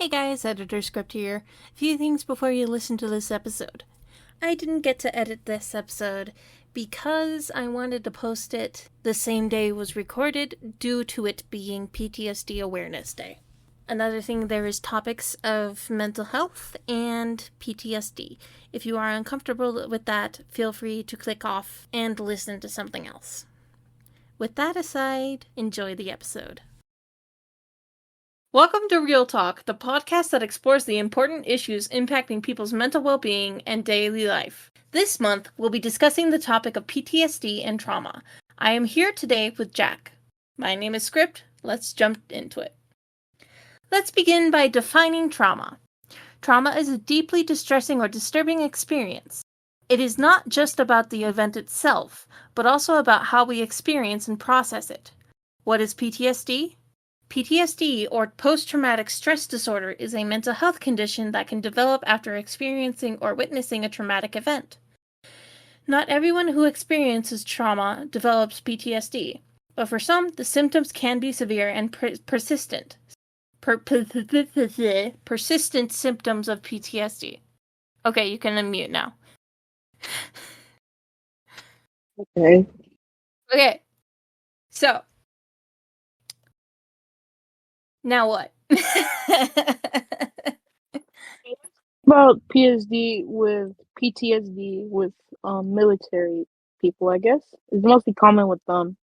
Hey guys, Editor Script here. A few things before you listen to this episode. I didn't get to edit this episode because I wanted to post it the same day it was recorded due to it being PTSD Awareness Day. Another thing, there is topics of mental health and PTSD. If you are uncomfortable with that, feel free to click off and listen to something else. With that aside, enjoy the episode. Welcome to Real Talk, the podcast that explores the important issues impacting people's mental well-being and daily life. This month, we'll be discussing the topic of PTSD and trauma. I am here today with Jack. My name is Script. Let's jump into it. Let's begin by defining trauma. Trauma is a deeply distressing or disturbing experience. It is not just about the event itself, but also about how we experience and process it. What is PTSD? PTSD, or post-traumatic stress disorder, is a mental health condition that can develop after experiencing or witnessing a traumatic event. Not everyone who experiences trauma develops PTSD, but for some, the symptoms can be severe and persistent. Persistent symptoms of PTSD. Okay, you can unmute now. Okay. Okay, so now what? About PTSD with military people, I guess. It's mostly common with them.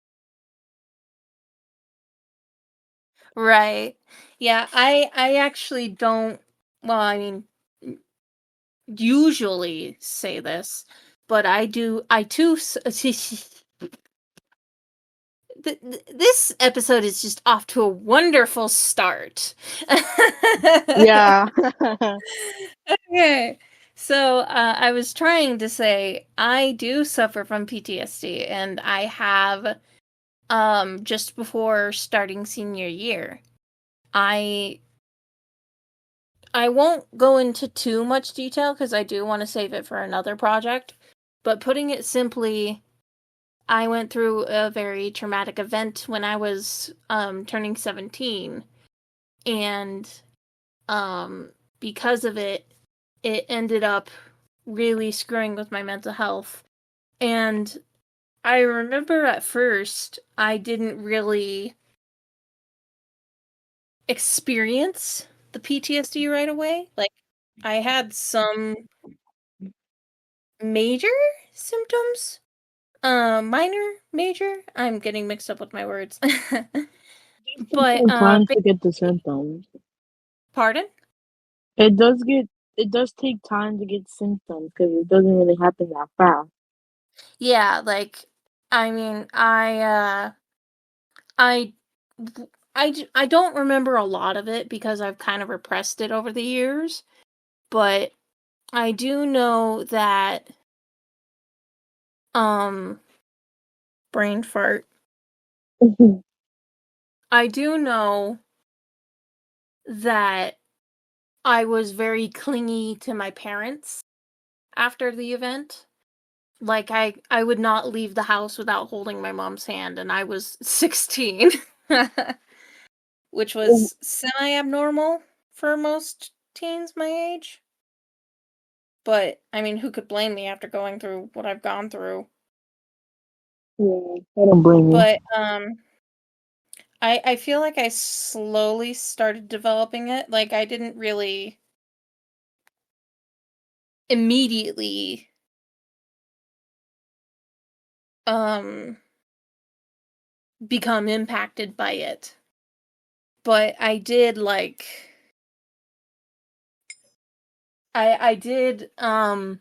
Right. Yeah, I actually don't, well, I mean, usually say this, but I too this episode is just off to a wonderful start. Yeah. Okay. So, I was trying to say I do suffer from PTSD, and I have just before starting senior year. I won't go into too much detail because I do want to save it for another project, but putting it simply, I went through a very traumatic event when I was turning 17, and because of it, it ended up really screwing with my mental health. And I remember at first, I didn't really experience the PTSD right away. Like, I had some major symptoms. Minor, major. I'm getting mixed up with my words. But Take time to get the symptoms. pardon? It does take time to get symptoms because it doesn't really happen that fast. Yeah, like I mean, I I don't remember a lot of it because I've kind of repressed it over the years, but I do know that um brain fart. I do know that I was very clingy to my parents after the event. Like I would not leave the house without holding my mom's hand, and I was 16. Which was semi-abnormal for most teens my age. But I mean, who could blame me after going through what I've gone through? Yeah, I don't blame you. But I feel like I slowly started developing it. Like I didn't really immediately um become impacted by it. But I did like I did I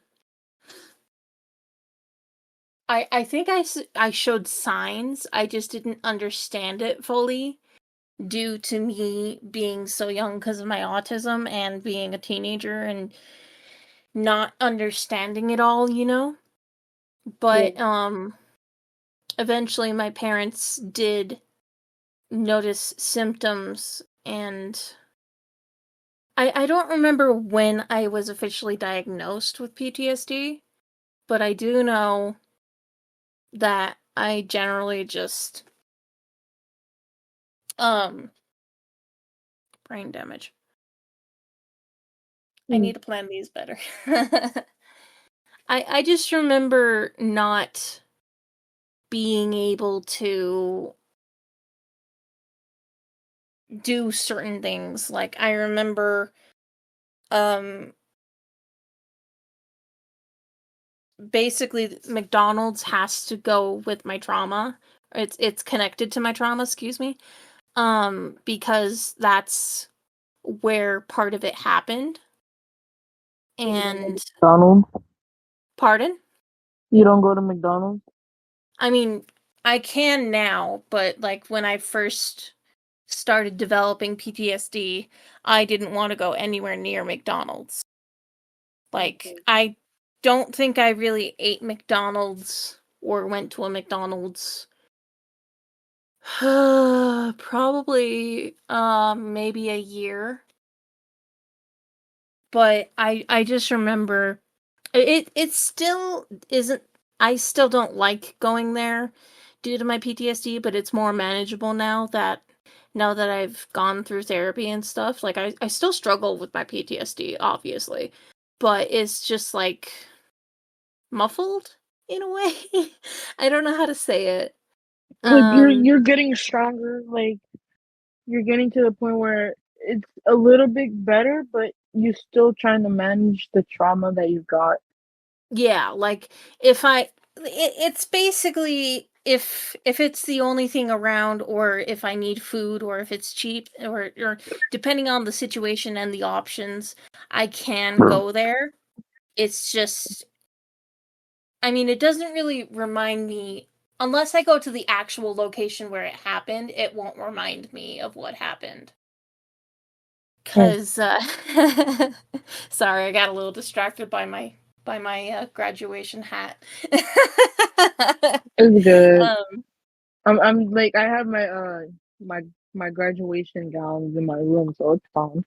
think I showed signs. I just didn't understand it fully due to me being so young because of my autism and being a teenager and not understanding it all, you know? Yeah. But eventually my parents did notice symptoms, and I don't remember when I was officially diagnosed with PTSD, but I do know that I generally just um brain damage. I need to plan these better. I just remember not being able to do certain things. Like I remember um basically McDonald's has to go with my trauma. It's connected to my trauma, excuse me. Because that's where part of it happened. And McDonald's. pardon? You don't go to McDonald's? I mean, I can now, but like when I first started developing PTSD, I didn't want to go anywhere near McDonald's. Like, I don't think I really ate McDonald's or went to a McDonald's. Probably maybe a year. But I just remember it still isn't, I still don't like going there due to my PTSD, but it's more manageable now that I've gone through therapy and stuff. Like I still struggle with my PTSD, obviously, but it's just like muffled in a way. I don't know how to say it. Like Um you're getting stronger. Like you're getting to the point where it's a little bit better, but you're still trying to manage the trauma that you got. yeah, like it's basically if it's the only thing around, or if I need food, or if it's cheap, or depending on the situation and the options, I can go there. It's just, I mean, it doesn't really remind me, unless I go to the actual location where it happened, it won't remind me of what happened. Hmm. Cause sorry, I got a little distracted by my graduation hat. It's good. um, I'm like I have my my graduation gowns in my room, so it's fine.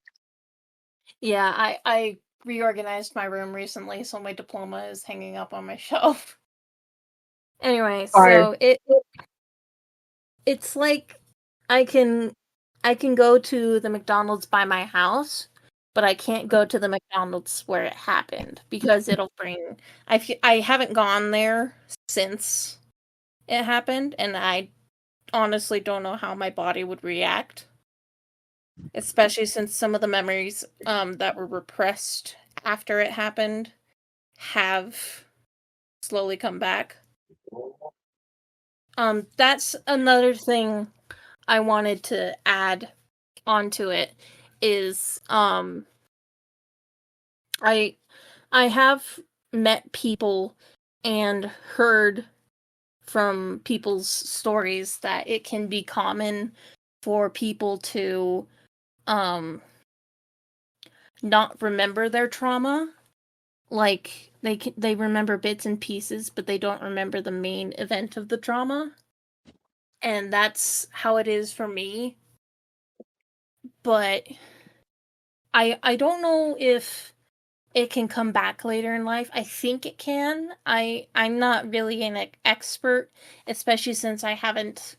yeah, I reorganized my room recently, so my diploma is hanging up on my shelf. Anyway, Fire. so it's like I can I can go to the McDonald's by my house, but I can't go to the McDonald's where it happened because it'll bring I haven't gone there since it happened, and I honestly don't know how my body would react, especially since some of the memories that were repressed after it happened have slowly come back. That's another thing I wanted to add onto it is I I have met people and heard from people's stories that it can be common for people to um not remember their trauma. Like they remember bits and pieces, but they don't remember the main event of the trauma. And that's how it is for me. But I don't know if it can come back later in life. I think it can. I'm not really an expert, especially since I haven't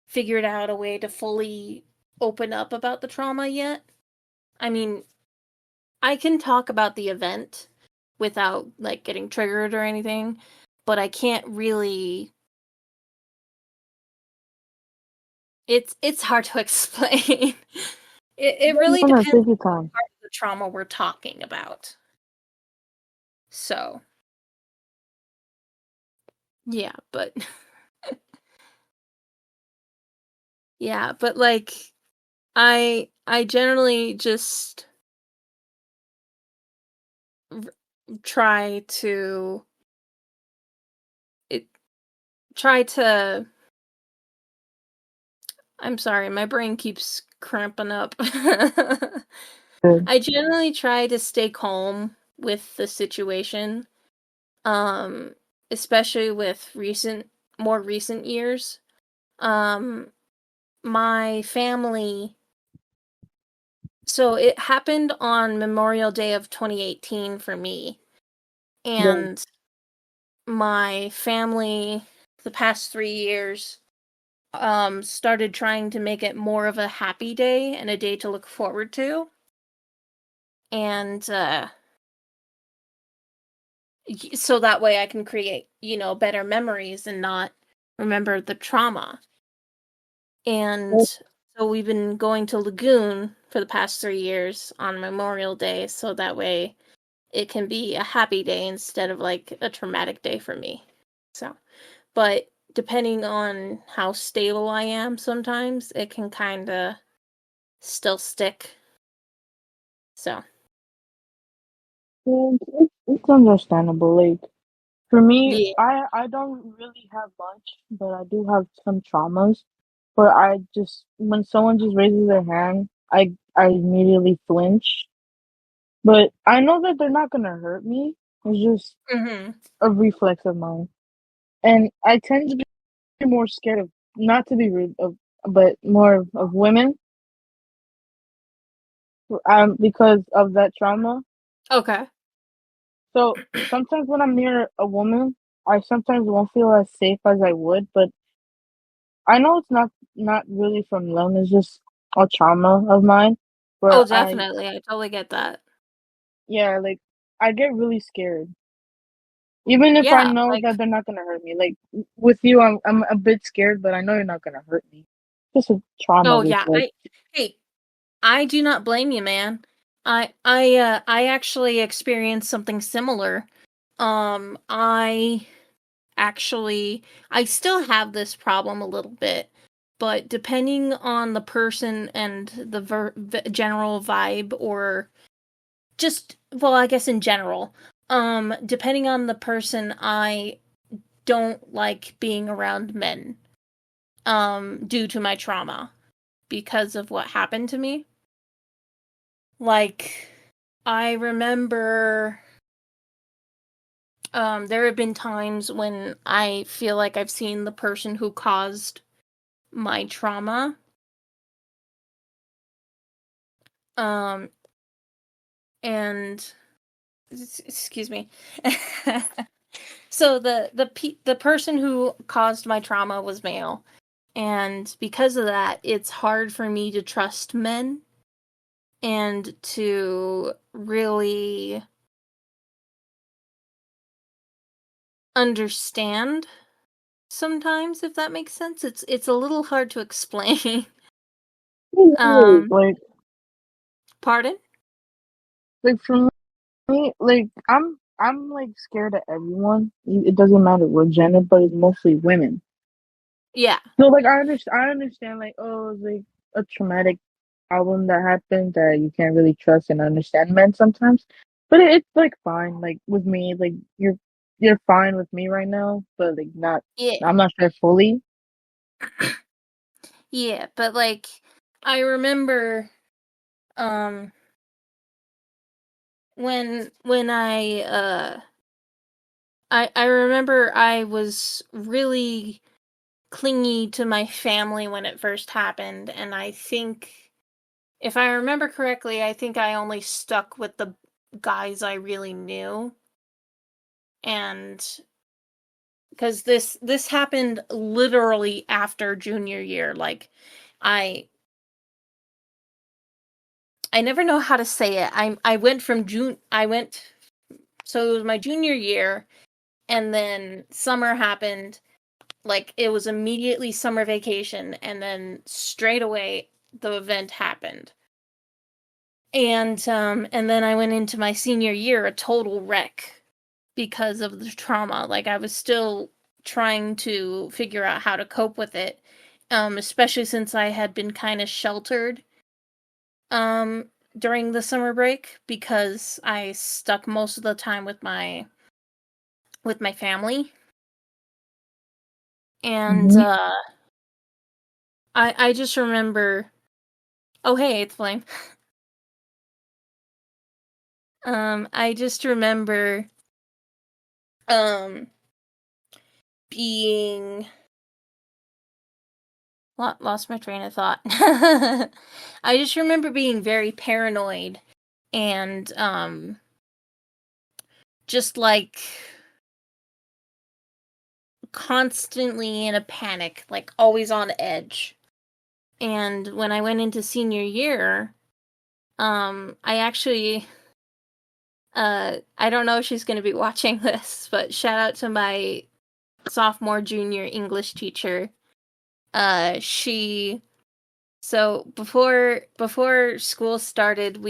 figured out a way to fully open up about the trauma yet. I mean, I can talk about the event without like getting triggered or anything, but I can't really, it's hard to explain. It really No, no, depends take your on time. what part of the trauma we're talking about. So, yeah, but yeah, but like I generally just try to it try to I'm sorry, my brain keeps cramping up. Good. I generally try to stay calm with the situation, um, especially with more recent years. Um, my family, so it happened on Memorial Day of 2018 for me, Good. and my family, the past 3 years, started trying to make it more of a happy day and a day to look forward to. and so that way I can create, better memories and not remember the trauma. And so we've been going to Lagoon for the past 3 years on Memorial Day, so that way it can be a happy day instead of like a traumatic day for me. So, but depending on how stable I am, sometimes it can kind of still stick. So, It's understandable. Like for me, yeah. I don't really have much, but I do have some traumas. Where I just when someone just raises their hand, I immediately flinch. But I know that they're not gonna hurt me. It's just Mhm. a reflex of mine, and I tend to be more scared of not to be rude of, but more of women, because of that trauma. Okay. So sometimes when I'm near a woman, I sometimes won't feel as safe as I would, but I know it's not really from them. It's just a trauma of mine, Oh, where definitely. I totally get that. yeah, like I get really scared, even if I Yeah, know like that they're not gonna hurt me. Like with you, I'm a bit scared, but I know you're not gonna hurt me. Just a trauma oh yeah, reflex. hey, I do not blame you, man. I actually experienced something similar. I actually I still have this problem a little bit, but depending on the person and the general vibe, or just, well, I guess in general, depending on the person, I don't like being around men due to my trauma because of what happened to me. Like, I remember there have been times when I feel like I've seen the person who caused my trauma. Um, and excuse me. So the person who caused my trauma was male, and because of that, it's hard for me to trust men and to really understand sometimes, if that makes sense. It's a little hard to explain. um Like Pardon? like for me, like I'm like scared of everyone. It doesn't matter what gender, but it's mostly women. Yeah. So like I understand like oh it's like a traumatic problem that happened that you can't really trust and understand men sometimes. But it's like fine, like with me, like you're fine with me right now, but like not Yeah. I'm not sure fully. Yeah, but like I remember um when I remember I was really clingy to my family when it first happened, and I think, if I remember correctly, I think I only stuck with the guys I really knew. And because this happened literally after junior year, like I I never know how to say it. I went from June I went so it was my junior year, and then summer happened. Like, it was immediately summer vacation, and then straight away the event happened. And then I went into my senior year a total wreck because of the trauma. Like, I was still trying to figure out how to cope with it. Especially since I had been kind of sheltered um during the summer break, because I stuck most of the time with my family. And Hmm. I just remember, oh hey, it's Flame. I just remember um being lost my train of thought. I just remember being very paranoid, and just like constantly in a panic, like always on edge. And when I went into senior year, I actually I don't know if she's going to be watching this, but shout out to my sophomore junior English teacher. She so before school started,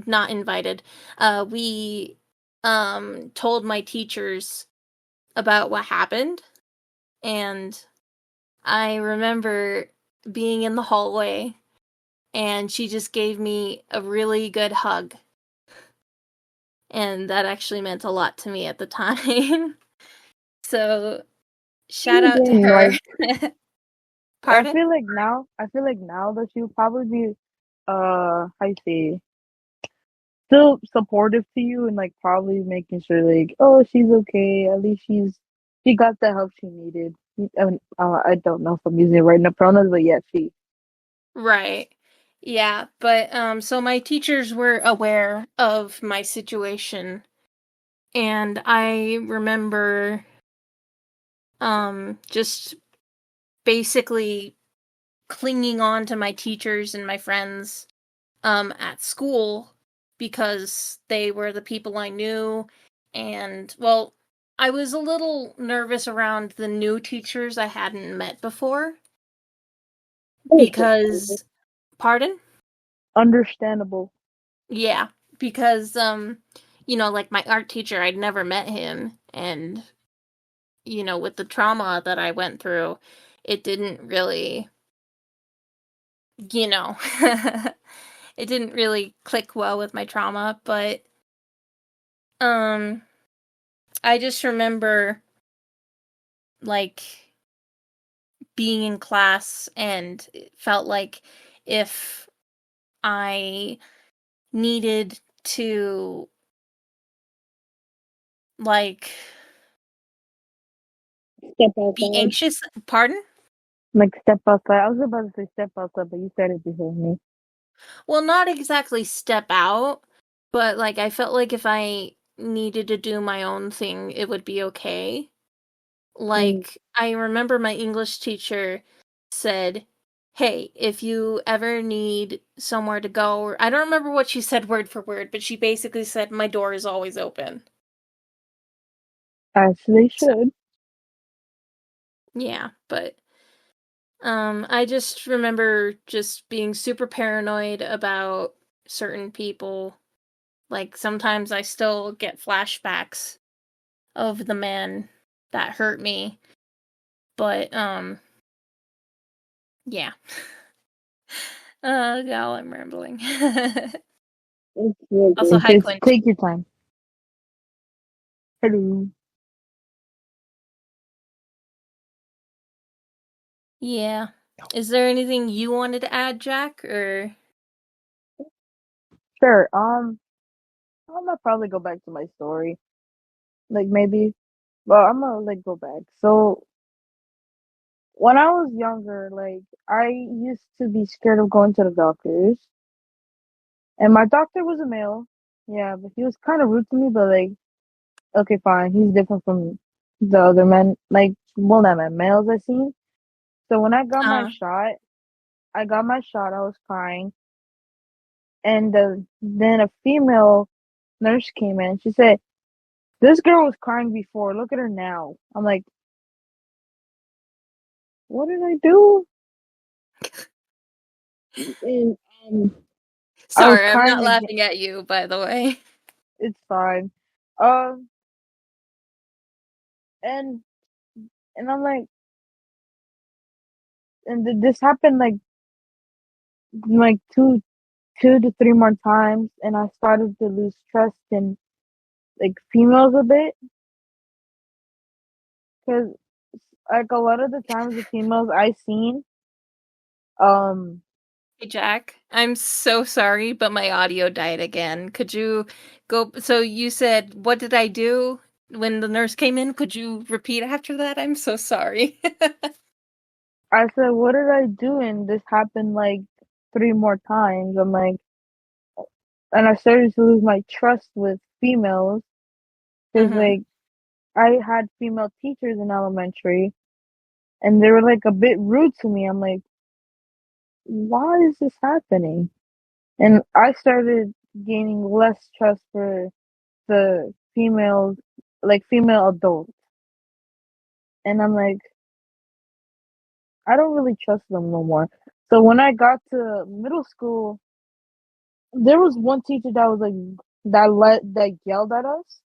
not invited. We told my teachers about what happened, and I remember being in the hallway and she just gave me a really good hug. And that actually meant a lot to me at the time. So, shout out to Even her. like Pardon? I feel like now that she'll probably be how you say still supportive to you and like probably making sure like oh she's okay, at least she got the help she needed. I mean, I don't know if I'm using the right pronouns, but yeah, she. Right. Yeah, but so my teachers were aware of my situation, and I remember just basically clinging on to my teachers and my friends at school because they were the people I knew. And, well, I was a little nervous around the new teachers I hadn't met before because, pardon? Understandable. Yeah, because, like my art teacher, I'd never met him. And, with the trauma that I went through, it didn't really, you know, it didn't really click well with my trauma, but, um, I just remember like being in class and it felt like if I needed to like Step be outside. anxious, pardon? Like step outside. I was about to say step outside, but you said it before me. Well, not exactly step out, but like I felt like if I needed to do my own thing, it would be okay. Mm. Like, I remember my English teacher said, "Hey, if you ever need somewhere to go," or I don't remember what she said word for word, but she basically said, "My door is always open." As they So, should. yeah, but I just remember just being super paranoid about certain people. Like sometimes I still get flashbacks of the man that hurt me, but yeah. Now I'm rambling. It's really Also, good. hi, Just Quint. take your time. Hello. Yeah. Is there anything you wanted to add, Jack? Or Sure. I'm gonna probably go back to my story. Like maybe, well, I'm gonna like go back. So when I was younger, like I used to be scared of going to the doctors, and my doctor was a male. Yeah, but he was kind of rude to me. But like, okay, fine. He's different from the other men, like well, not men, males I seen. So when uh I got my shot. I was crying, and then a female nurse came in. She said, "This girl was crying before. Look at her now." I'm like, "What did I do?" And I was sorry, I'm crying not again. laughing at you, by the way. It's fine. Um, and I'm like, and this happened like two to three more times, and I started to lose trust in like females a bit, because like a lot of the times the females I seen, um, Hey, Jack. I'm so sorry, but my audio died again. Could you go? So you said, "What did I do when the nurse came in?" Could you repeat after that? I'm so sorry. I said, "What did I do?" And this happened like three more times. I'm like, and I started to lose my trust with females because Mm-hmm. like I had female teachers in elementary, and they were like a bit rude to me. I'm like, why is this happening? And I started gaining less trust for the females, like female adults. And I'm like, I don't really trust them no more. So when I got to middle school, there was one teacher that was like that yelled at us.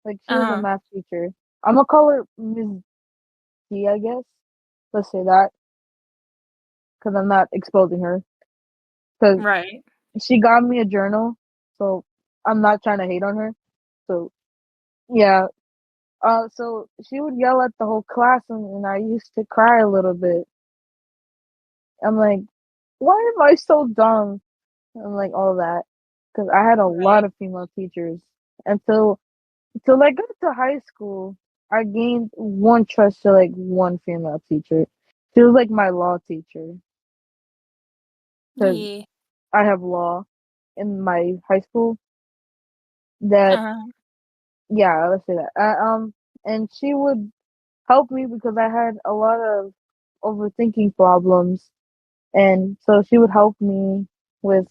Like she was a Uh-huh. math teacher. I'm gonna call her Ms. D, I guess. Let's say that because I'm not exposing her. Because Right. she got me a journal, so I'm not trying to hate on her. So yeah. So she would yell at the whole class, and I used to cry a little bit. I'm like, why am I so dumb? And like all that, because I had a lot Right. of female teachers. And so till I got to high school, I gained one trust to like one female teacher. She was like my law teacher because Yeah. I have law in my high school. That Uh-huh. yeah, let's say that. And she would help me because I had a lot of overthinking problems, and so she would help me with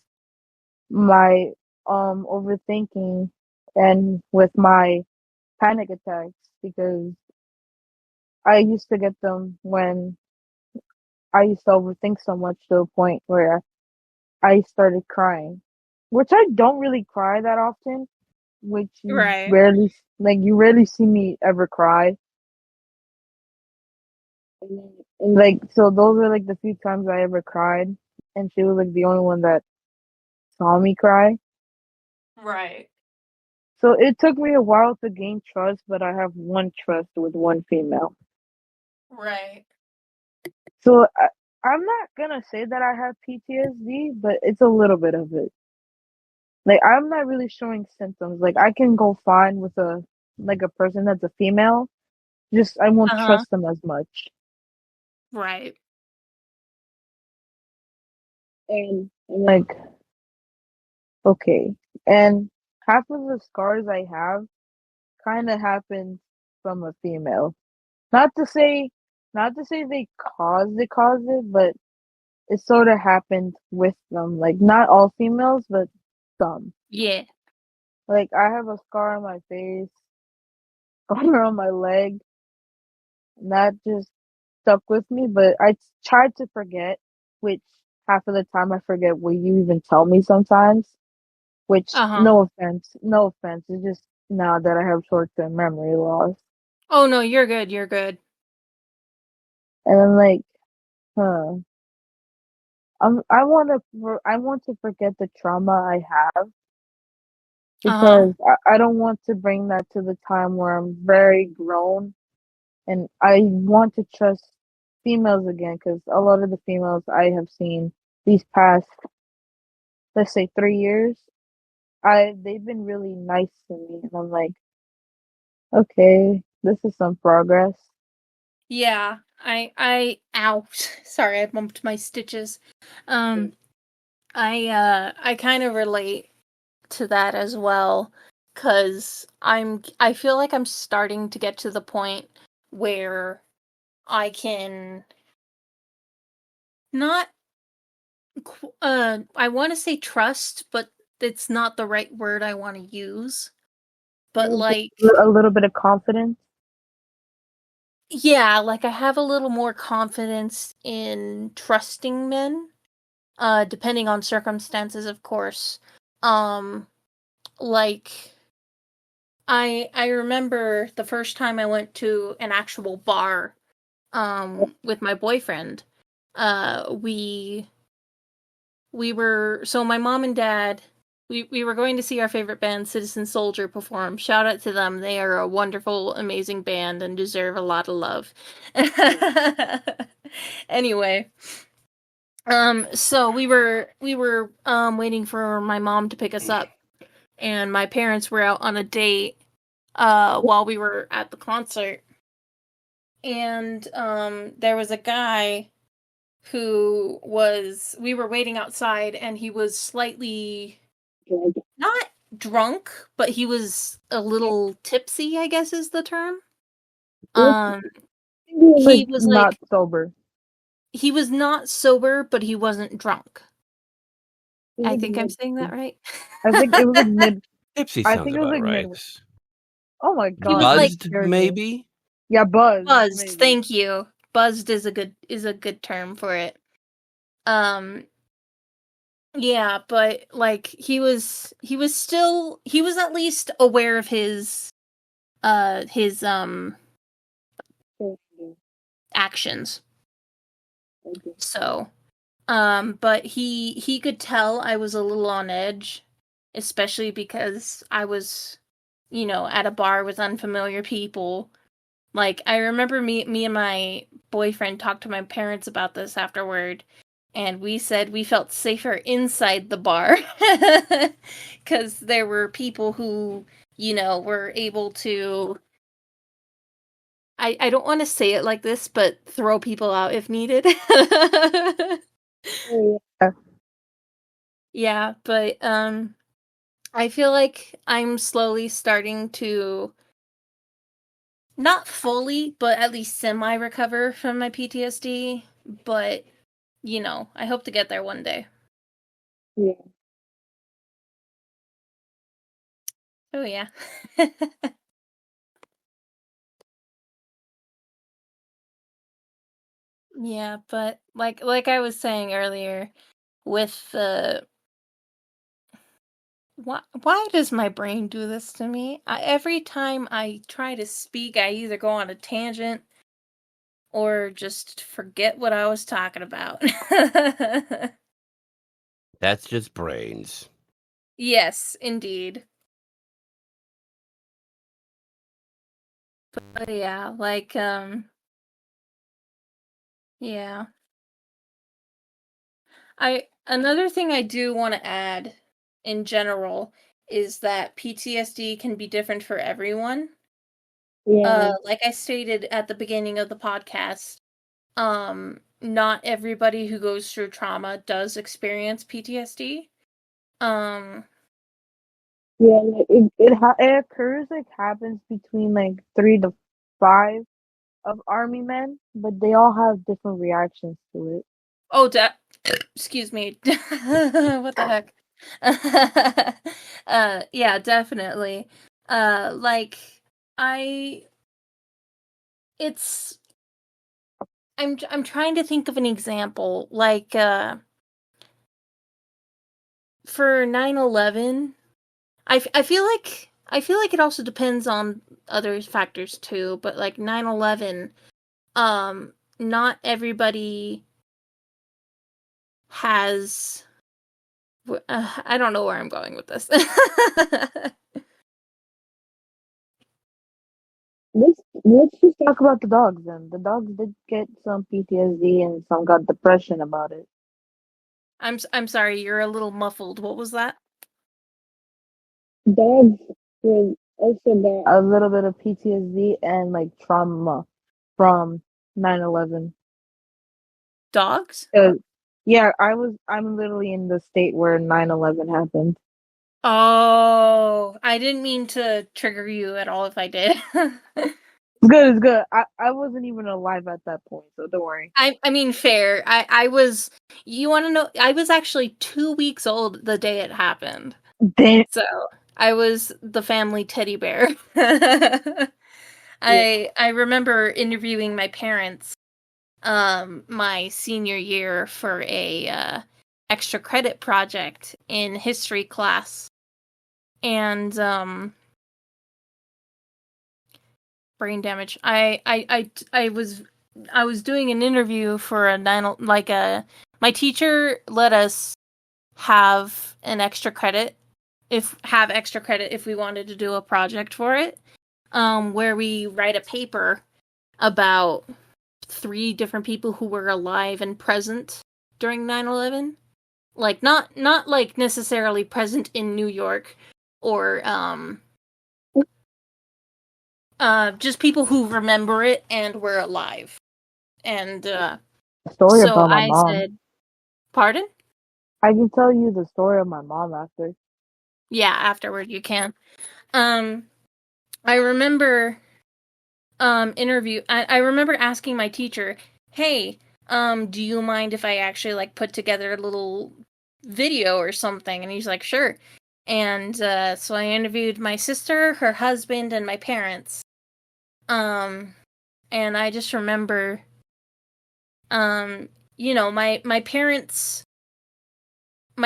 my overthinking and with my panic attacks because I used to get them when I used to overthink so much to a point where I started crying, which I don't really cry that often, which Right. you rarely see me ever cry. And like, so those are like the few times I ever cried, and she was like the only one that saw me cry. Right. So it took me a while to gain trust, but I have one trust with one female. Right. So I'm not gonna say that I have PTSD, but it's a little bit of it. Like I'm not really showing symptoms. Like I can go fine with a person that's a female. Just I won't Uh-huh. trust them as much. Right. And I'm like, okay. And half of the scars I have kind of happened from a female. Not to say, not to say they caused it, but it sort of happened with them. Like not all females, but some. Yeah. Like I have a scar on my face, scar on my leg, and that just stuck with me. But tried to forget, which half of the time I forget what you even tell me sometimes. Which Uh-huh. no offense. It's just now that I have short-term memory loss, Oh no, you're good. You're good. and I'm like, huh. I want to forget the trauma I have Uh-huh. because I don't want to bring that to the time where I'm very grown and I want to trust females again because a lot of the females I have seen these past, let's say 3 years, they've been really nice to me, and I'm like, okay, this is some progress. Yeah. Ow. Sorry, I bumped my stitches. Um, I kind of relate to that as well, cause I feel like I'm starting to get to the point where I can not I want to say trust, but it's not the right word I want to use. But like, A little bit of confidence. yeah, like I have a little more confidence in trusting men, depending on circumstances, of course. Um, like I remember the first time I went to an actual bar, with my boyfriend. We were so my mom and dad we were going to see our favorite band Citizen Soldier perform. Shout out to them. They are a wonderful, amazing band and deserve a lot of love. Anyway, so we were waiting for my mom to pick us up, and my parents were out on a date while we were at the concert. And there was a guy who was we were waiting outside, and he was slightly not drunk, but he was a little tipsy, I guess is the term. Um Like he was not like sober. he was not sober, but he wasn't drunk. It I was think I'm mid. saying that right. I think it was like mid. Ipsy I sounds think it was about like right. mid. Oh my He was god, like you Buzzed, scared me. maybe? Yeah, buzzed. maybe. Thank you. Buzzed is a good term for it. Um, yeah, but like he was at least aware of his actions. Okay. So, but he could tell I was a little on edge, especially because I was, at a bar with unfamiliar people. Like I remember me and my boyfriend talked to my parents about this afterward, and we said we felt safer inside the bar because there were people who, were able to. I don't want to say it like this, but throw people out if needed. Oh, yeah. Yeah, but I feel like I'm slowly starting to not fully, but at least semi recover from my PTSD, but I hope to get there one day. Yeah. Oh yeah. Yeah, but like I was saying earlier with the why does my brain do this to me? Every time I try to speak, I either go on a tangent or just forget what I was talking about. That's just brains. Yes, indeed. But yeah, like yeah. Another thing I do want to add in general is that PTSD can be different for everyone. Yeah. Like I stated at the beginning of the podcast, not everybody who goes through trauma does experience PTSD. Um, Yeah, like, it occurs like happens between like 3 to 5 of army men, but they all have different reactions to it. oh, excuse me. What the heck? Yeah, definitely. Like I it's I'm trying to think of an example. Like for 9/11, I feel like it also depends on other factors too, but like 9/11, not everybody has I don't know where I'm going with this. Let's just talk about the dogs then. The dogs did get some PTSD and some got depression about it. I'm sorry, you're a little muffled. What was that? Dogs will also get a little bit of PTSD and like trauma from 9/11. Dogs? 'Cause, yeah, I'm literally in the state where 9/11 happened. Oh, I didn't mean to trigger you at all if I did. It's good, it's good. I wasn't even alive at that point, so don't worry. I mean fair. I was you want to know I was actually 2 weeks old the day it happened. Damn. So, I was the family teddy bear. Yeah. I remember interviewing my parents my senior year for a extra credit project in history class, and brain damage. I was doing an interview for a my teacher let us have extra credit if we wanted to do a project for it, where we write a paper about 3 different people who were alive and present during 9/11. Like not like necessarily present in New York or just people who remember it and were alive. And Story so about my I mom. said, "Pardon?" I can tell you the story of my mom after. Yeah, afterward you can. Um I remember I remember asking my teacher, "Hey, do you mind if I actually like put together a little video or something?" And he's like, "Sure." And so I interviewed my sister, her husband, and my parents. And I just remember, my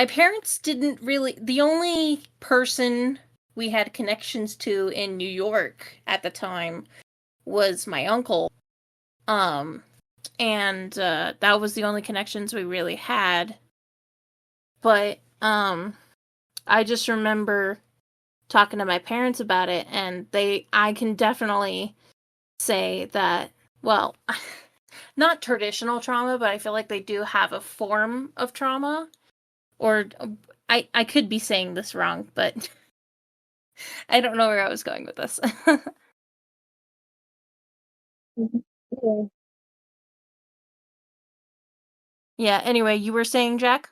parents didn't really. The only person we had connections to in New York at the time was my uncle. And that was the only connections we really had. But I just remember talking to my parents about it, and I can definitely say that, well, not traditional trauma, but I feel like they do have a form of trauma. Or I could be saying this wrong, but I don't know where I was going with this. Yeah. Yeah, anyway, you were saying, Jack?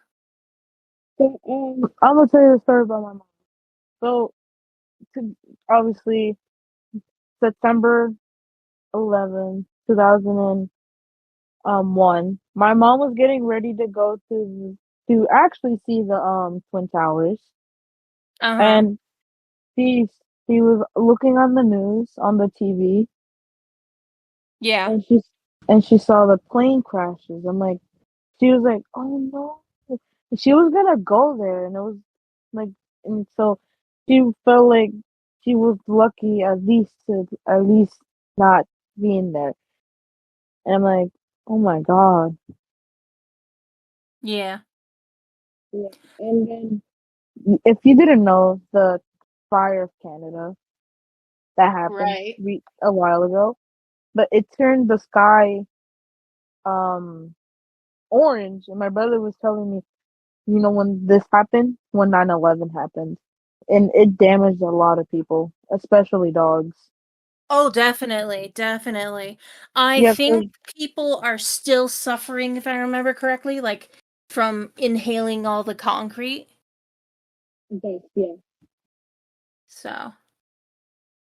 So, I'm gonna tell you the story about my mom. So, obviously, September 11, 2001, my mom was getting ready to go to actually see the Twin Towers, Uh-huh. and she she was looking on the news on the TV, Yeah. and she saw the plane crashes. She was like, "Oh no!" And she was gonna go there, and it was like, and so she felt like she was lucky at least not being there. And I'm like, "Oh my God!" Yeah. Yeah. And then, if you didn't know, the fire of Canada that happened Right. a while ago, but it turned the sky um orange, and my brother was telling me, when this happened, when 9/11 happened, and it damaged a lot of people, especially dogs. Oh, definitely, definitely. I Yeah, think people are still suffering, if I remember correctly, like from inhaling all the concrete. yeah, So,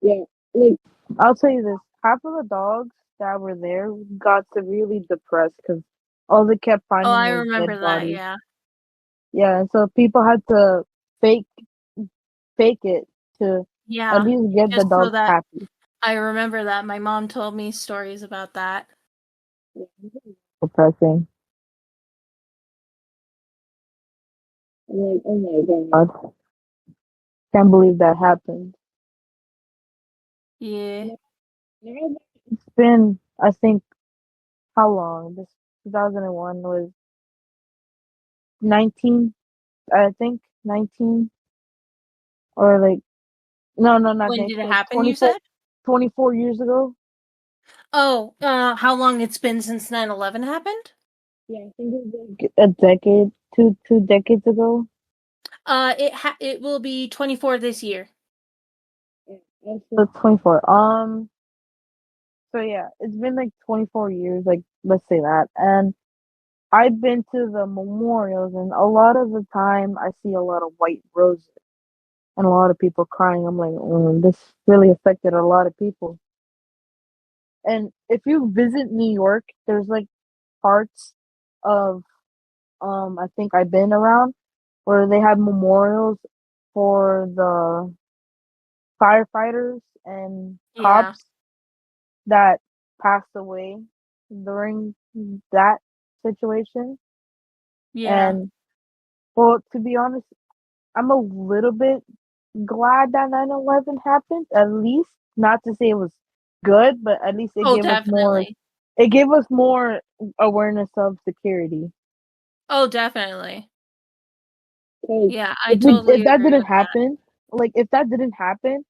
yeah. Like, I'll tell you this: half of the dogs that were there got severely depressed because all they kept oh, finding I was remember dead that, bodies. yeah. Yeah, and so people had to fake fake it to at Yeah, least get the just so dogs that happy. I remember that. My mom told me stories about that. Yeah, depressing. I'm like, oh my God, can't believe that happened. Yeah. It's been, I think, how long? This 2001 was 19, I think, 19, or like, no, no, not When did 19, it like happen, you 24, said? 24 years ago. Oh, how long it's been since 9/11 happened? Yeah, I think it was like a decade, two decades ago. It will be 24 this year. Yeah, so 24. So yeah, it's been like 24 years, like, let's say that. And I've been to the memorials, and a lot of the time I see a lot of white roses and a lot of people crying. I'm like, this really affected a lot of people. And if you visit New York, there's like parts of I think I've been around where they have memorials for the firefighters and Yeah. cops that passed away during that situation. Yeah. And, well, to be honest, I'm a little bit glad that 9/11 happened. At least, not to say it was good, but at least Oh, definitely. it gave us more awareness of security. Oh, definitely. 'Cause Yeah, I totally if that agree didn't with that. happen, like, if that didn't happen,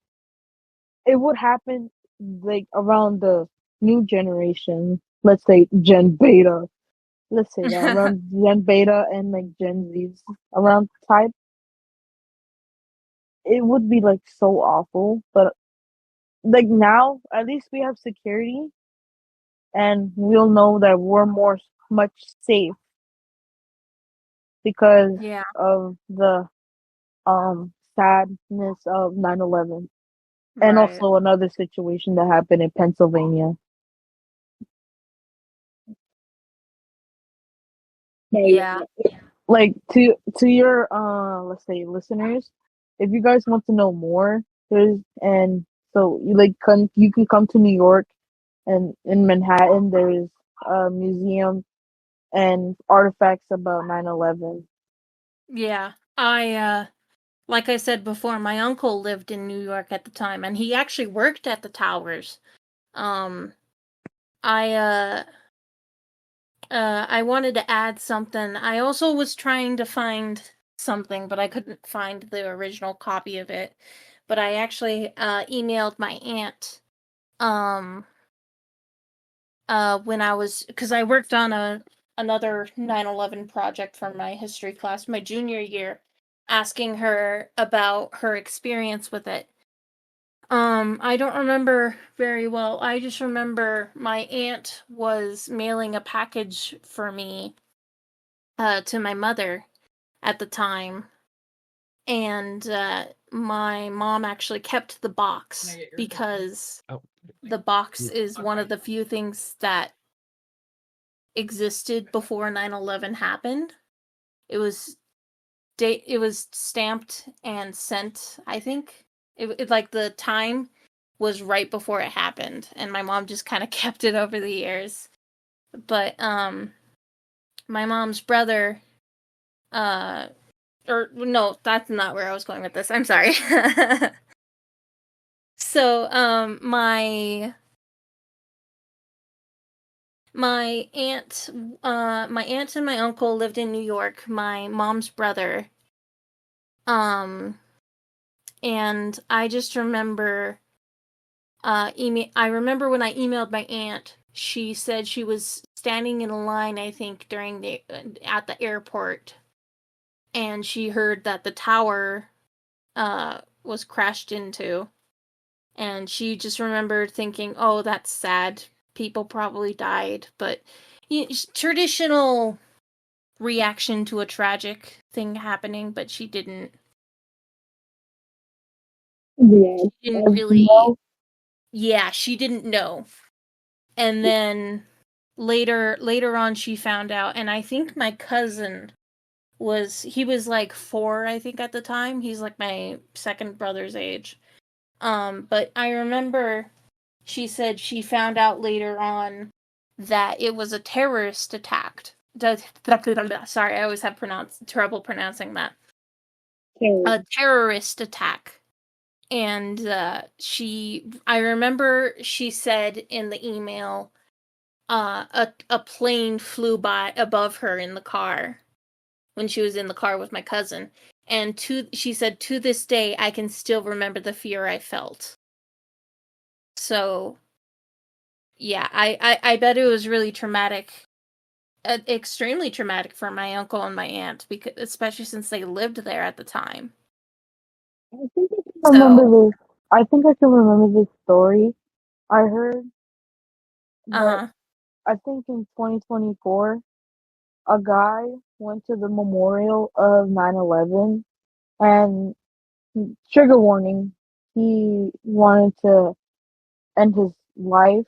it would happen like around the new generation. Let's say Gen Beta. Let's say that around Gen Beta and like Gen Z's around type, it would be like so awful. But like now, at least we have security, and we'll know that we're much safe because Yeah, of the sadness of 9/11, and right. also another situation that happened in Pennsylvania. Yeah. like to your let's say listeners, if you guys want to know more, there's and so you can come to New York, and in Manhattan there's a museum and artifacts about 9/11. Yeah. Like I said before, my uncle lived in New York at the time, and he actually worked at the towers. Um, I I wanted to add something. I also was trying to find something, but I couldn't find the original copy of it. But I actually emailed my aunt um when I was, because I worked on another 9/11 project for my history class my junior year, asking her about her experience with it. I don't remember very well. I just remember my aunt was mailing a package for me to my mother at the time, and my mom actually kept the box because the box is one of the few things that existed before 9/11 happened. It was it was stamped and sent, I think. It like the time was right before it happened, and my mom just kind of kept it over the years. But my mom's brother or no, that's not where I was going with this. I'm sorry. So, my aunt, my aunt and my uncle lived in New York. My mom's brother, um, and I just remember, I remember when I emailed my aunt, she said she was standing in a line, I think, during the at the airport, and she heard that the tower, was crashed into. And she just remembered thinking, "Oh, that's sad. People probably died." But traditional reaction to a tragic thing happening, but Yeah, she didn't as you really, know, yeah, she didn't know. And then later on she found out, and I think my cousin he was like 4, I think, at the time. He's like my second brother's age. But I remember she said she found out later on that it was a terrorist attack. Sorry, I always have trouble pronouncing that. okay. A terrorist attack. And I remember she said in the email, a plane flew by above her in the car when she was in the car with my cousin. And she said, to this day, I can still remember the fear I felt. So, yeah, I bet it was really traumatic, extremely traumatic for my uncle and my aunt, because especially since they lived there at the time. I think I can So, remember this. I think I can remember this story I heard, but uh-huh. I think in 2024, a guy went to the memorial of 9/11, and trigger warning, he wanted to end his life,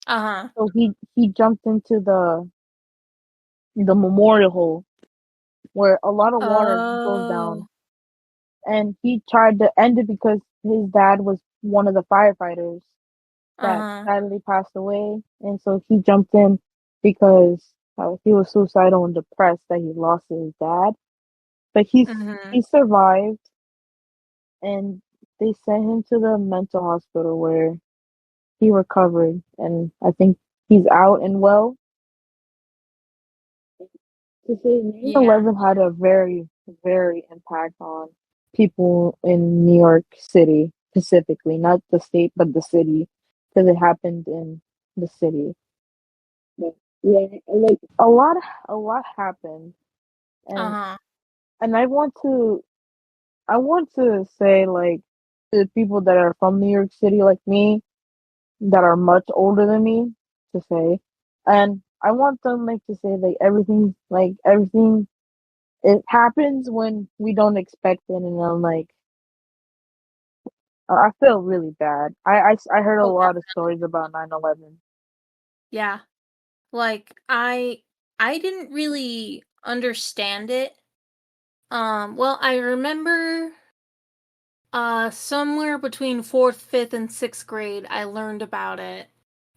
Uh-huh. so he jumped into the memorial hole where a lot of water goes down, Oh. and he tried to end it because his dad was one of the firefighters that Uh-huh. sadly passed away, and so he jumped in because he was suicidal and depressed that he lost his dad. But Mhm. he survived, and they sent him to the mental hospital where he recovered, and I think he's out and well. To say Yeah. 9/11 had a very, very impact on people in New York City specifically, not the state, but the city, because it happened in the city. But yeah, like a lot happened, and Uh-huh. and I want to say like to people that are from New York City like me, that are much older than me, to say, and I want them like to say everything it happens when we don't expect it, and I'm like, I feel really bad. I heard a Oh, lot of stories about 9/11. yeah. Like I didn't really understand it. Well, I remember somewhere between 4th, 5th, and 6th grade, I learned about it.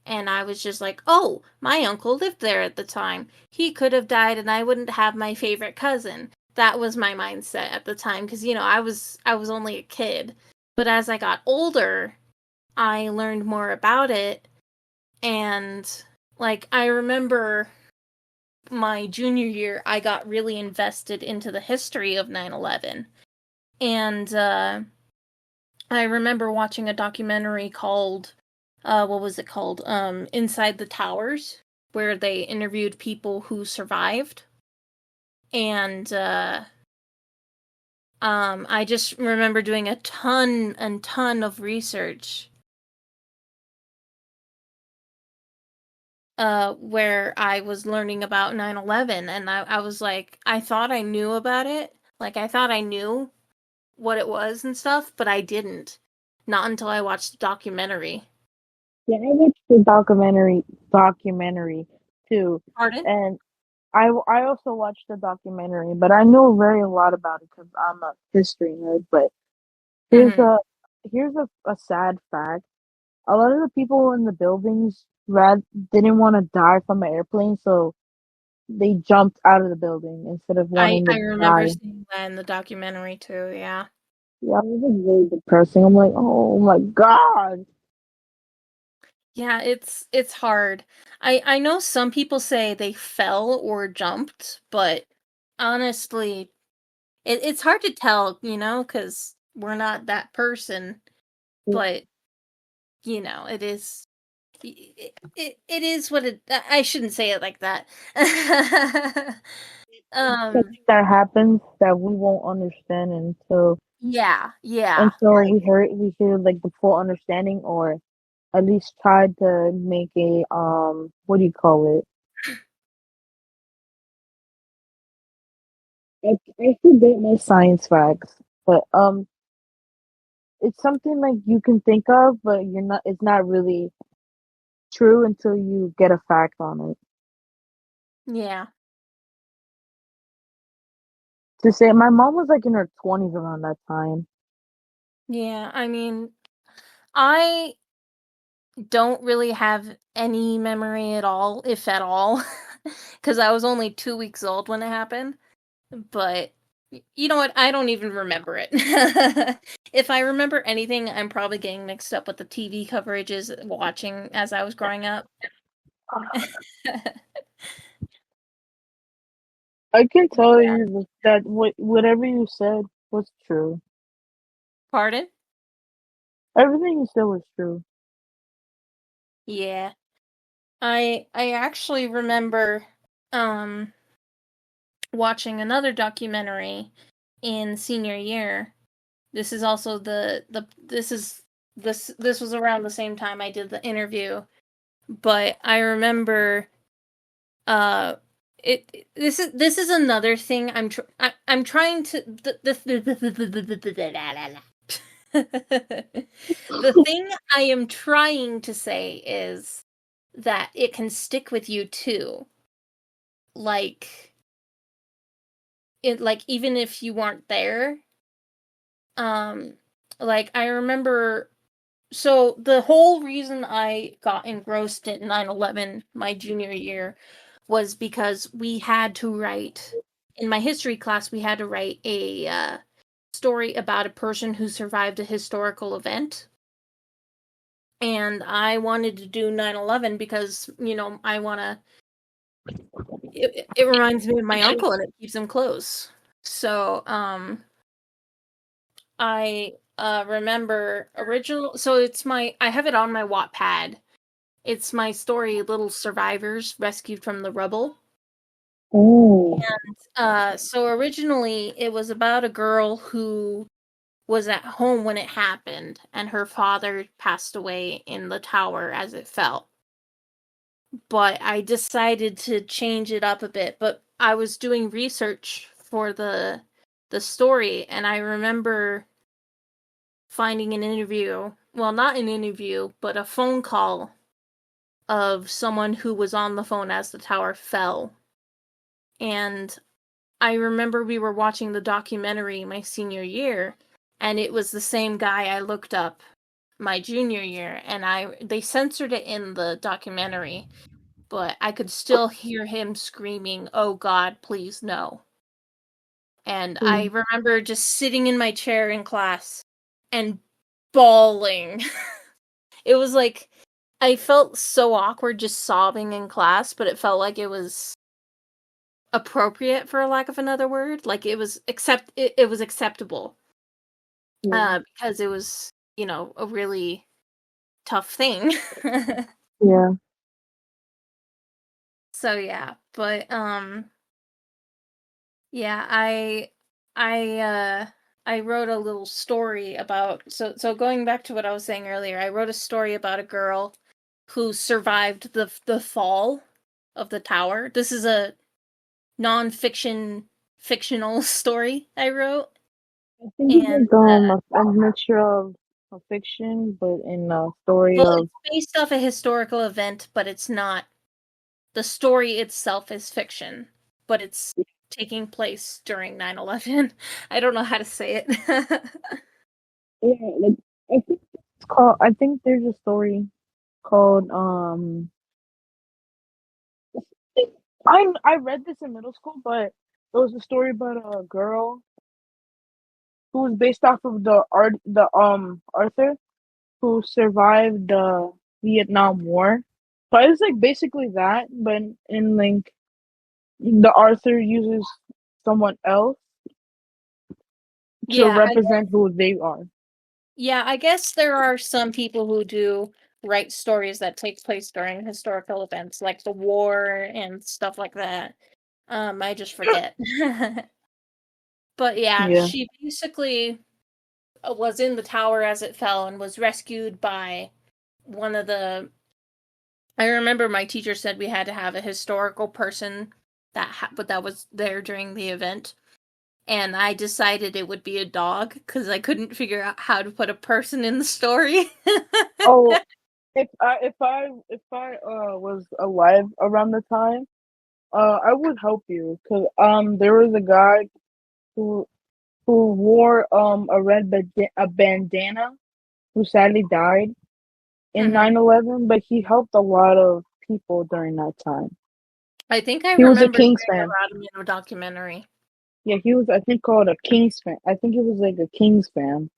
And I was just like, oh, my uncle lived there at the time. He could have died and I wouldn't have my favorite cousin. That was my mindset at the time because, I was only a kid. But as I got older, I learned more about it. And, like, I remember my junior year, I got really invested into the history of 9/11. And I remember watching a documentary called, what was it called? Inside the Towers, where they interviewed people who survived. And I just remember doing a ton and ton of research where I was learning about 9/11, and I was like, I thought I knew about it. Like, I thought I knew what it was and stuff, but I didn't. Not until I watched the documentary. Yeah, I watched the documentary too, Pardon? and I also watched the documentary, but I know very a lot about it because I'm a history nerd. But here's Mm-hmm. a sad fact: a lot of the people in the buildings didn't want to die from an airplane, so they jumped out of the building instead of I wanting to remember die. seeing that in the documentary too, yeah. Yeah, it was really depressing. I'm like, oh my god. Yeah, it's hard. I know some people say they fell or jumped, but honestly, it's hard to tell, because we're not that person. But it is it is what it. I shouldn't say it like that. Something that happens that we won't understand Yeah, until like we hear like the full understanding, or at least try to make a what do you call it? I forget my science facts, but it's something like you can think of, but it's not really true until you get a fact on it. yeah, To say my mom was like in her 20s around that time. yeah. I mean, I don't really have any memory at all, if at all, because I was only 2 weeks old when it happened. But you know what? I don't even remember it. If I remember anything, I'm probably getting mixed up with the TV coverages watching as I was growing up. I can tell Yeah. you that whatever you said was true. Pardon? Everything you said was true. Yeah. I actually remember um watching another documentary in senior year. This is also this was around the same time I did the interview, but I remember uh this is another thing I'm trying to the thing I am trying to say is that it can stick with you too. Like even if you weren't there. Um like I remember so the whole reason I got engrossed in 9/11 my junior year was because we had to write in my history class we had to write a story about a person who survived a historical event. And I wanted to do 9/11 because, I want to it reminds me of my uncle and it keeps him close. So, I remember original so I have it on my Wattpad. It's my story Little Survivors Rescued from the Rubble. Oh. So originally it was about a girl who was at home when it happened and her father passed away in the tower as it fell. But I decided to change it up a bit. But I was doing research for the story, and I remember finding an interview. Well, not an interview, but a phone call of someone who was on the phone as the tower fell. And I remember we were watching the documentary my senior year, and it was the same guy I looked up my junior year, and they censored it in the documentary, but I could still hear him screaming, "Oh God, please no." And I remember just sitting in my chair in class and bawling. It was like I felt so awkward just sobbing in class, but it felt like it was appropriate, for lack of another word. Like it was it was acceptable. Because it was, a really tough thing. Yeah. So yeah, but yeah, I wrote a little story about so going back to what I was saying earlier, I wrote a story about a girl who survived the fall of the tower. This is a fictional story I wrote. I think And it's a mixture of a fiction, but in a story well, of. it's based off a historical event, but it's not. The story itself is fiction, but it's taking place during 9/11. I don't know how to say it. Yeah, like I think it's called. I think there's a story called. I read this in middle school, but it was a story about a girl who was based off of Arthur who survived the Vietnam War. So it's like basically that, but in like the Arthur uses someone else to Yeah, represent who they are. I guess there are some people who do write stories that take place during historical events like the war and stuff like that. I just forget. But yeah, Yeah. she basically was in the tower as it fell and was rescued by one of the. I remember my teacher said we had to have a historical person but that was there during the event, and I decided it would be a dog because I couldn't figure out how to put a person in the story. Oh, if I was alive around the time, I would help you because there was a guy who wore a bandana who sadly died in Mhm. 9/11, but he helped a lot of people during that time. I think I He was a remember Kings hearing fan. about him in a documentary. Yeah, he was, I think, called a Kings fan. I think he was like a Kings fan.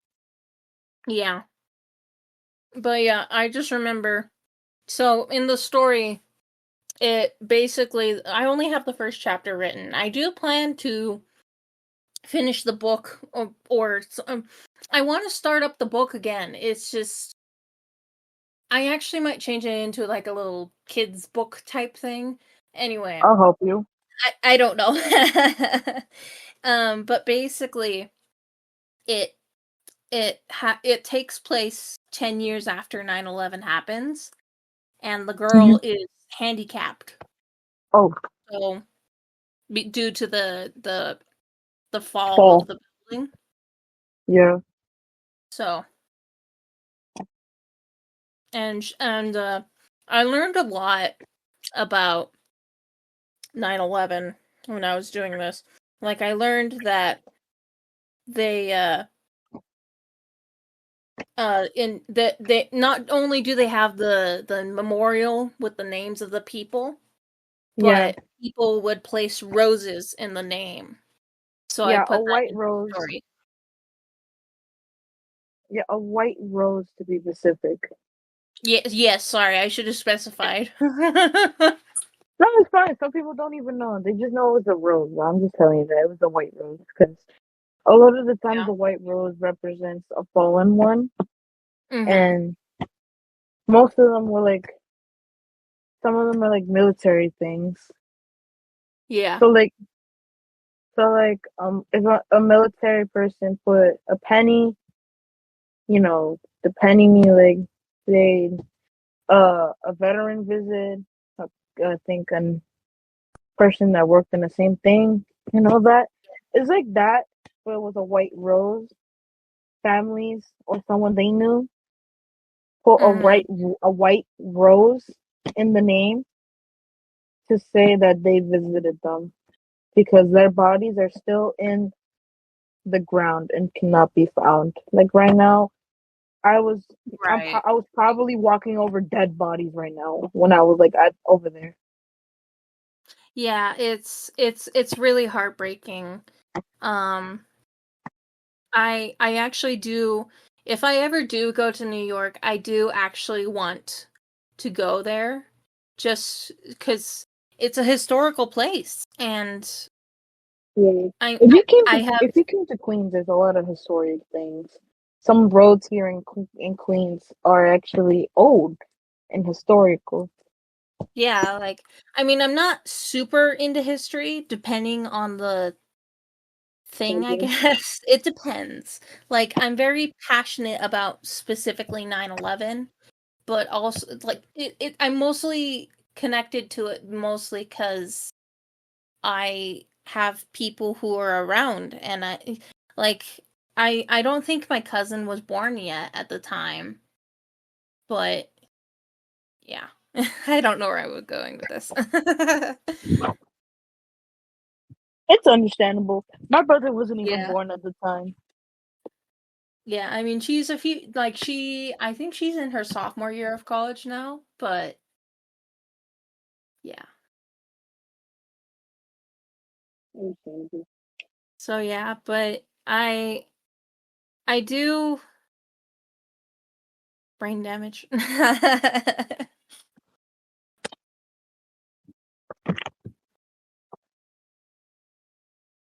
Yeah. But yeah, I just remember. So in the story, it basically, I only have the first chapter written. I do plan to finish the book or I want to start up the book again. It's just, I actually might change it into like a little kids book type thing. Anyway, I'll help you. I don't know. But basically, it it takes place 10 years after 9/11 happens, and the girl is handicapped. Oh, So due to the fall of fall. the building. Yeah. So and I learned a lot about 9/11 when I was doing this. Like I learned that they in that they not only do they have the memorial with the names of the people, Yeah. but people would place roses in the name. So I Yeah, a put that white in the rose. story. Yeah, a white rose to be specific. Yes, sorry, I should have specified. No, it's fine. Some people don't even know. They just know it was a rose. I'm just telling you that it was a white rose because a lot of the times Yeah. the white rose represents a fallen one, Mm-hmm. and most of them were like, some of them are like military things. Yeah. So like, if a military person put a penny, the penny mean like they, a veteran visit, I think a person that worked in the same thing, that it's like that, but it was a white rose. Families or someone they knew put Mm-hmm. a white rose in the name to say that they visited them. because their bodies are still in the ground and cannot be found. Like right now, I was Right. I was probably walking over dead bodies right now when I was like over there. Yeah, it's really heartbreaking. Um I actually do, if I ever do go to New York, I do actually want to go there just cuz it's a historical place and Yeah. I If I, you came I to have if you came to Queens, there's a lot of historic things. Some roads here in Queens are actually old and historical. yeah, like I mean I'm not super into history depending on the thing, I Mhm. guess. It depends. Like I'm very passionate about specifically 9/11, but also like I'm mostly connected to it mostly cuz I have people who are around and like I don't think my cousin was born yet at the time, but yeah. I don't know where I was going with this. It's understandable. My brother wasn't even Yeah. born at the time. Yeah, I mean she's a few like I think she's in her sophomore year of college now, but yeah. Understandable. So yeah, but I do brain damage.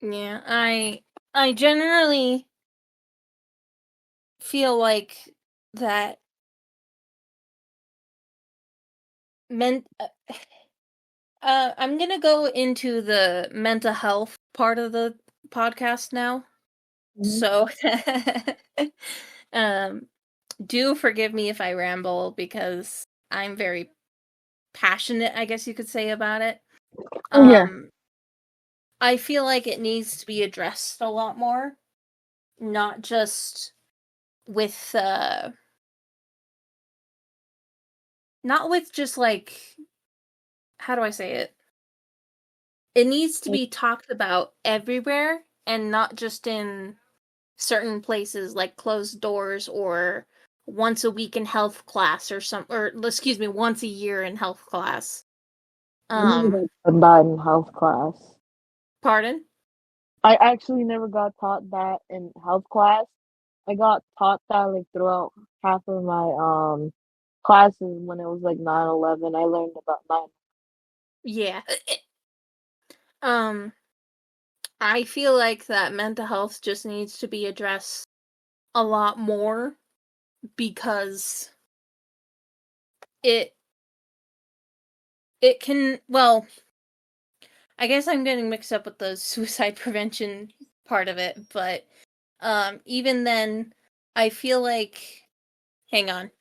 Yeah, I generally feel like that meant I'm gonna go into the mental health part of the podcast now. Mhm. So um do forgive me if I ramble because I'm very passionate, I guess you could say, about it. Yeah. Um I feel like it needs to be addressed a lot more, not just with not with just like how do I say it? It needs to be talked about everywhere and not just in certain places like closed doors or once a week in health class or excuse me, once a year in health class. I never Um got taught that in health class. Pardon? I actually never got taught that in health class. I got taught that like throughout half of my classes when it was like 9/11. I learned about 9. Yeah. Um I feel like that mental health just needs to be addressed a lot more because it it can, well, I guess I'm getting mixed up with the suicide prevention part of it, but even then I feel like hang on.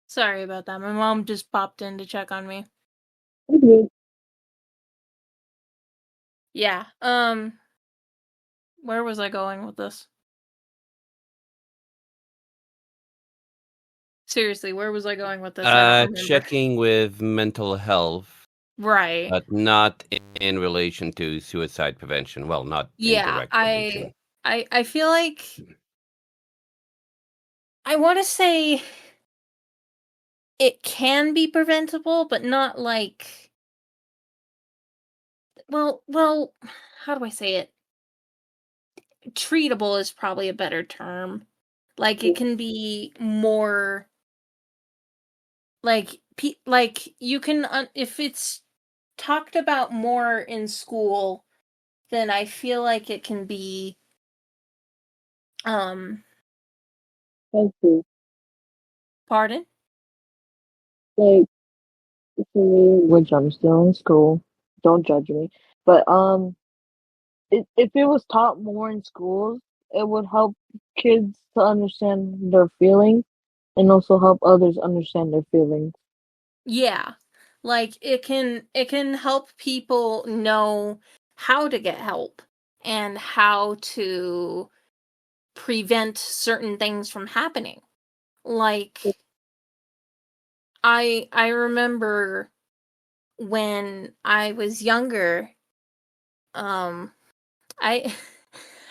Sorry about that. My mom just popped in to check on me. Mhm. Yeah. Where was I going with this? Seriously, where was I going with this? I don't remember. Checking with mental health, Right. but not in relation to suicide prevention. Well, not in Yeah, direct relation. I feel like I want to say it can be preventable, but not like well, how do I say it? Treatable is probably a better term. Like it can be more like you can if it's talked about more in school, then I feel like it can be um Thank you. pardon? Like for me, which I'm still in school, don't judge me. But if it was taught more in schools, it would help kids to understand their feelings and also help others understand their feelings. Yeah. Like it can help people know how to get help and how to prevent certain things from happening. Like I remember when I was younger, um I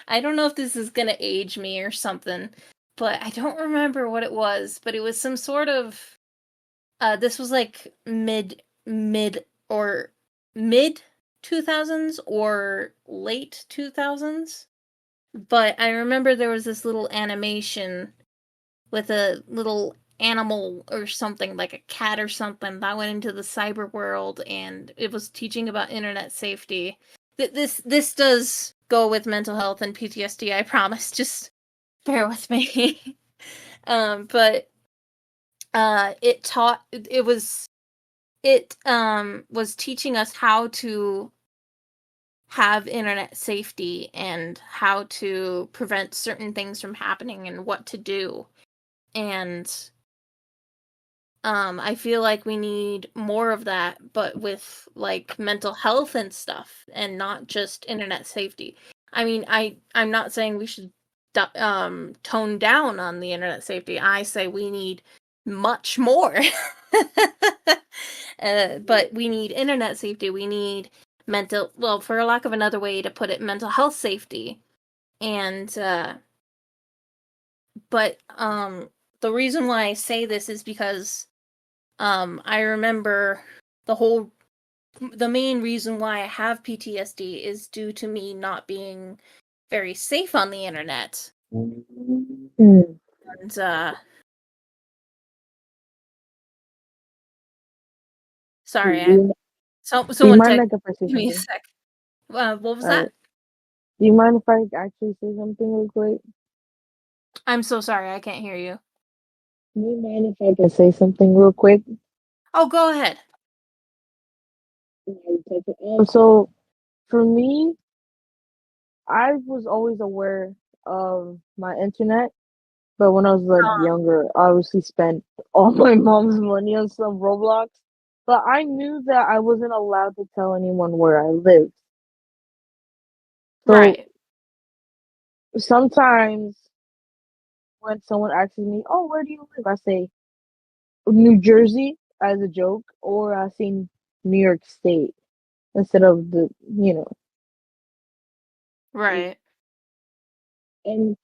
I don't know if this is going to age me or something, but I don't remember what it was, but it was some sort of this was like mid or mid 2000s or late 2000s. But I remember there was this little animation with a little animal or something like a cat or something that went into the cyber world, and it was teaching about internet safety. This does go with mental health and PTSD, I promise. Just bear with me. But it taught it was teaching us how to have internet safety and how to prevent certain things from happening and what to do. And I feel like we need more of that, but with like mental health and stuff, and not just internet safety. I mean, I'm not saying we should tone down on the internet safety. I say we need much more. But we need internet safety. We need well, for lack of another way to put it, mental health safety. And but the reason why I say this is because I remember the main reason why I have PTSD is due to me not being very safe on the internet. Mm. And sorry, Do do you someone mind text like if I say me a something? sec. What was Alright. that? Do you mind if I actually say something real quick? I'm so sorry, I can't hear you. Do you mind if I can say something real quick? Oh, go ahead. So for me, I was always aware of my internet, but when I was like younger, I obviously spent all my mom's money on some Roblox. But I knew that I wasn't allowed to tell anyone where I lived. So Right. sometimes when someone asks me, "Oh, where do you live?" I say New Jersey as a joke, or I say New York State instead of you know. Right. And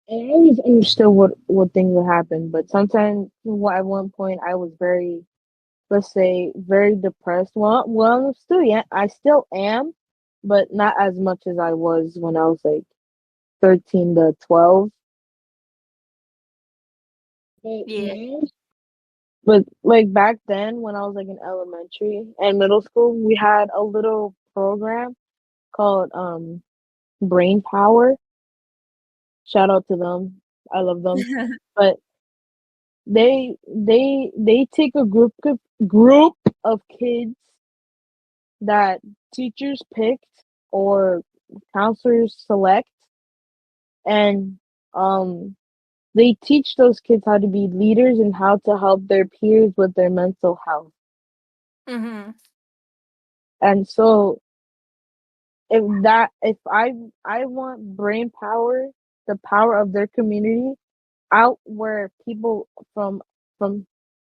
And I always understood what things would happen, but sometimes at one point I was very, let's say, very depressed. Well, I'm still yeah, I still am, but not as much as I was when I was like 13 to 12. But Yeah. now, but like back then when I was like in elementary and middle school, we had a little program called Brain Power. Shout out to them. I love them. But they take a group of kids that teachers picked or counselors select, and um they teach those kids how to be leaders and how to help their peers with their mental health. Mhm. And so if I want brain power, the power of their community out where people from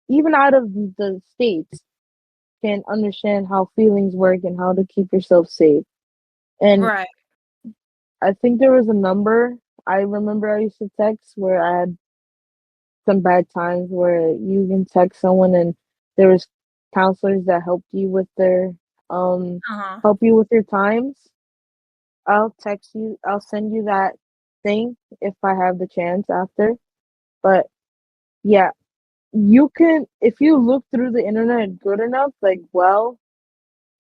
even out of the states can understand how feelings work and how to keep yourself safe. And Right. I think there was a number I remember I used to text where I had some bad times where you can text someone and there was counselors that helped you with their Uh-huh. help you with your times. I'll text you, I'll send you that thing if I have the chance after. But yeah, you can, if you look through the internet good enough, like, well,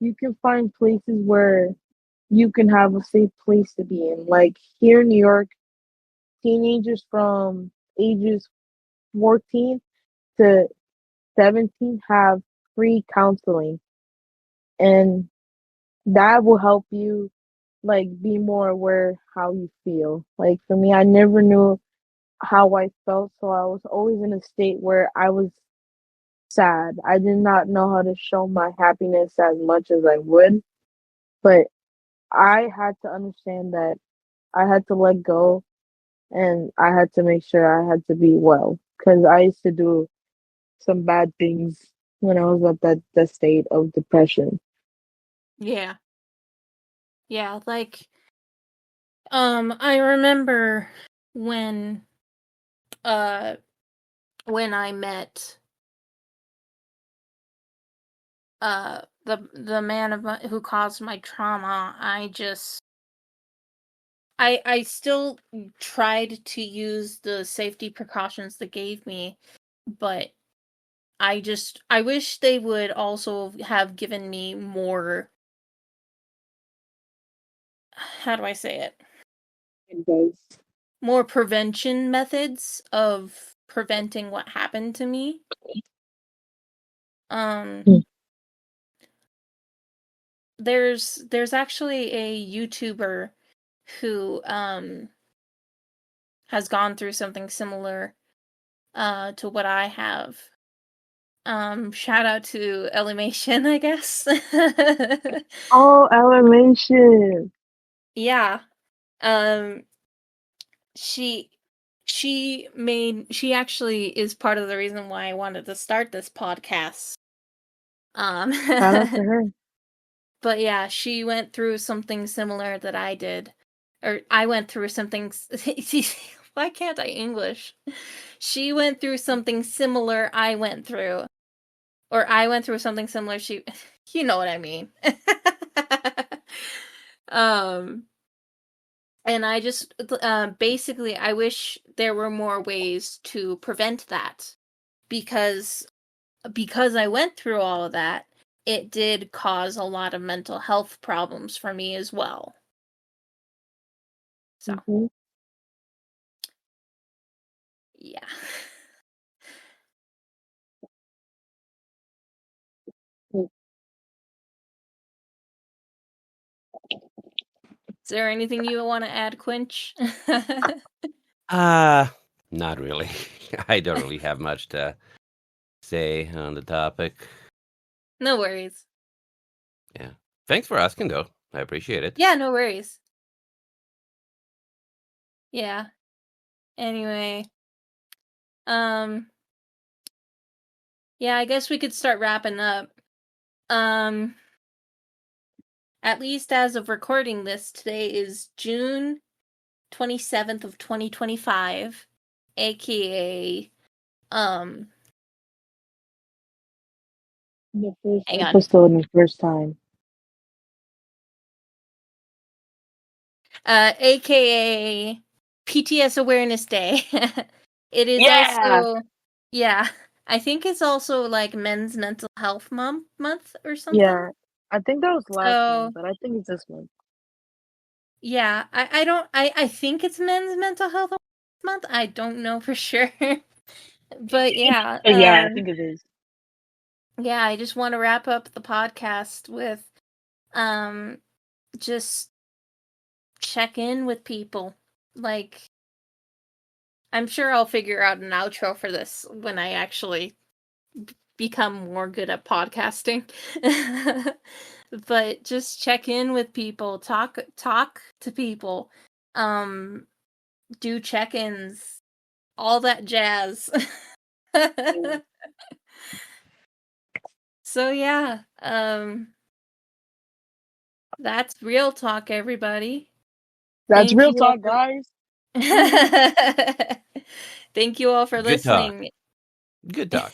you can find places where you can have a safe place to be in. Like here in New York, teenagers from ages 14 to 17 have free counseling, and that will help you like be more aware how you feel. Like for me, I never knew how I felt, so I was always in a state where I was sad. I did not know how to show my happiness as much as I would, but I had to understand that I had to let go and I had to make sure I had to be well because I used to do some bad things when I was at that state of depression. Yeah. Yeah, like I remember when uh when I met the man who caused my trauma, I still tried to use the safety precautions they gave me, but I wish they would also have given me more, how do I say it? Advice. More prevention methods of preventing what happened to me. Um Mm. there's actually a YouTuber who has gone through something similar to what I have. Shout out to Ellimation, I guess. Oh, Elementary. Yeah. Um she she actually is part of the reason why I wanted to start this podcast. Um Shout out to her. but yeah, she went through something similar that I did. Or I went through something why can't I English? She went through something similar I went through. Or I went through something similar she you know what I mean. um and I just basically I wish there were more ways to prevent that because I went through all of that, it did cause a lot of mental health problems for me as well. So, Mm-hmm. yeah. Is there anything you want to add, Quinch? Not really. I don't really have much to say on the topic. No worries. Yeah. Thanks for asking, though. I appreciate it. Yeah, no worries. Yeah. Anyway, yeah, I guess we could start wrapping up. At least as of recording this, today is June 27th of 2025, aka The first hang on. episode and the first time. AKA PTS Awareness Day. It is Yeah. also, yeah, I think it's also like Men's Mental Health month or something. Yeah. I think that was last So, month, but I think it's this month. yeah, I don't, I think it's Men's Mental Health month. I don't know for sure. But yeah, Yeah, I think it is. yeah, I just want to wrap up the podcast with just check in with people. Like, I'm sure I'll figure out an outro for this when I actually become more good at podcasting. But just check in with people, talk to people. Do check-ins, all that jazz. So yeah, that's real talk, everybody. That's Thank real you all talk, guys. Thank you all for Good talk. listening. Good talk.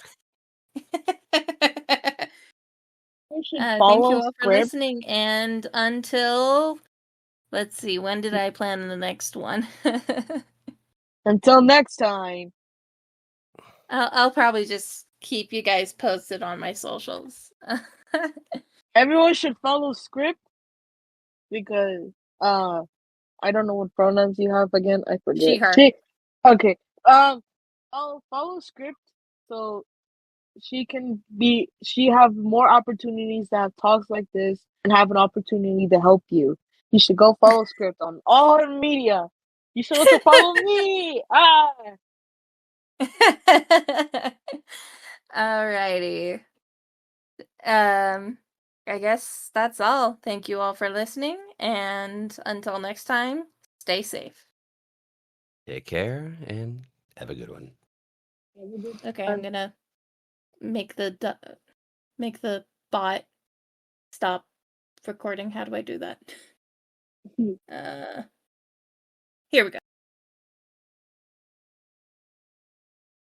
You should Thank you follow all for script. listening, and until Let's see. When did I plan the next one? Until next time. I'll probably just keep you guys posted on my socials. Everyone should follow script because I don't know what pronouns you have again. I forget. She, her. Okay. I'll follow script so she have more opportunities to have talks like this and have an opportunity to help you. You should go follow script on all media. You should also follow me. Alrighty. I guess that's all. Thank you all for listening, and until next time, stay safe. Take care and have a good one. Okay, I'm gonna make the bot stop recording. How do I do that? Here we go.